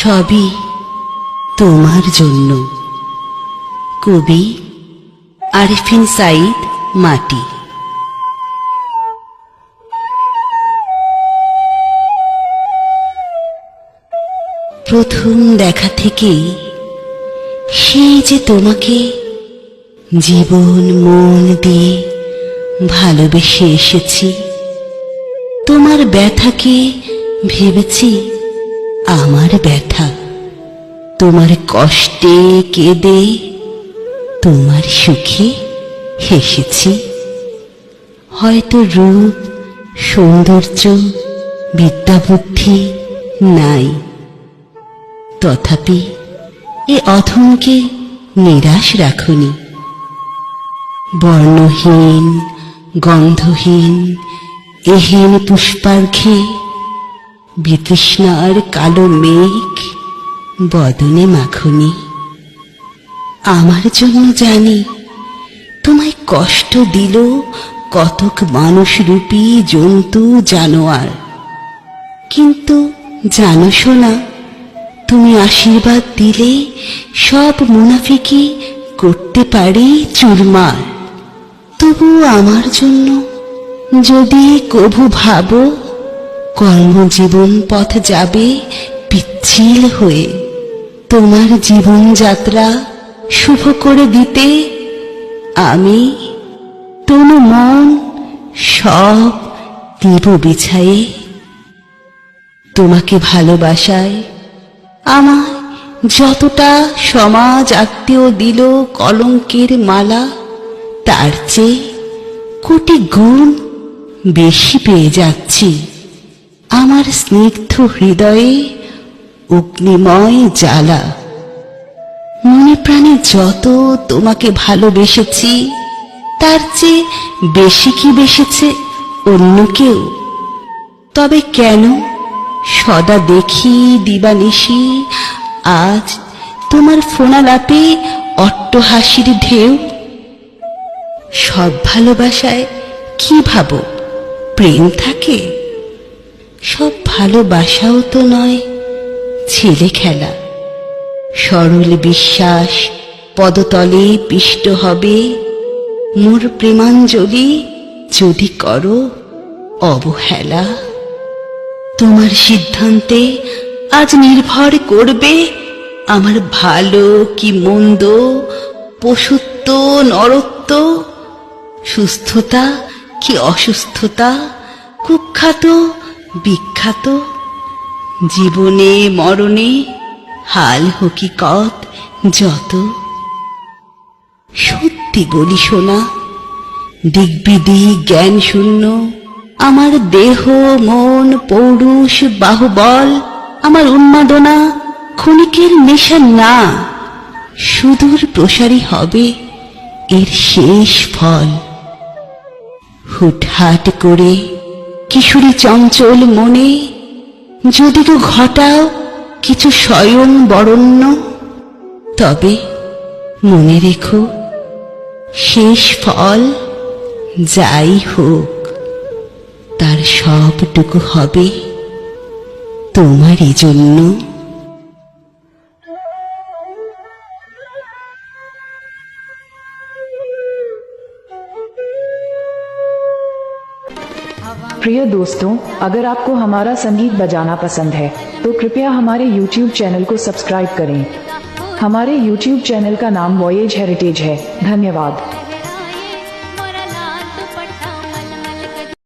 সবই তোমার জন্য। কবি আরিফিন সাঈদ মাটি। প্রথম দেখা থেকেই সেই যে তোমাকে জীবন মন দিয়ে ভালোবেসে এসেছি। তোমার ব্যথাকে ভেবেছি আমার ব্যথা, তোমার কষ্টে কেঁদে তোমার সুখে হেসেছি। হয়তো রূপ সৌন্দর্য বিদ্যা বুদ্ধি নাই, তথাপি এ অধমকে নিরাশ রাখুনি। বর্ণহীন গন্ধহীন এহেন পুষ্পার্ঘে বিতৃষ্ণার কালো মেঘ বদনে মাখুনি। আমার জন্য জানি তোমায় কষ্ট দিল কতক মানুষরূপী জন্তু জানোয়ার, কিন্তু জানো শোনা, তুমি আশীর্বাদ দিলে সব মুনাফিকি করতে পারে চুরমার। তবু আমার জন্য যদি কভু ভাবো, কর্মজীবন পথ যাবে পিচ্ছিল হয়ে, তোমার জীবনযাত্রা শুভ করে দিতে আমি তনু মন সব দিব বিছায়ে। তোমাকে ভালোবাসায় আমার যতটা সমাজ আত্মীয় দিল কলঙ্কের মালা, তার চেয়ে কোটি গুণ বেশি পেয়ে যাচ্ছি আমার স্নিগ্ধ হৃদয়ে অগ্নিময় জ্বালা। মনে প্রাণে যত তোমাকে ভালোবেসেছি, তার চেয়ে বেশি কি বেসেছে অন্য কেউ? তবে কেন সদা দেখি দিবানিশি আজ তোমার ফোনালাপে অট্টহাসির ঢেউ? সব ভালোবাসায় কি ভাবো প্রেম থাকে? সব ভালোবাসাও তো নয় ছেলে খেলা। সরল বিশ্বাস পদতলে পিষ্ট হবে মোর প্রেমাঞ্জলি যদি করো অবহেলা। তোমার সিদ্ধান্তে আজ নির্ভর করবে আমার ভালো কি মন্দ, পশুত্ব নরত্ব, সুস্থতা কি অসুস্থতা, কুখ্যাত বিখ্যাত, জীবনে মরণে হাল হকিকত যত। সত্যি বলি শোনা, দিগ্বিদিক জ্ঞান শূন্য আমার দেহ মন পৌরুষ বাহুবল, আমার উন্মাদনা ক্ষণিকের নেশা না, সুদূর প্রসারী হবে এর শেষ ফল। হুটহাট করে কিশোরী চঞ্চল মনে যদি তো ঘটাও কিছু স্বয়ং বরণ্য, তবে মনে রেখো শেষ ফল যাই হোক তার সবটুকু হবে তোমারই জন্য। प्रिय दोस्तों, अगर आपको हमारा संगीत बजाना पसंद है तो कृपया हमारे YouTube चैनल को सब्सक्राइब करें। हमारे YouTube चैनल का नाम वॉयेज हेरिटेज है। धन्यवाद।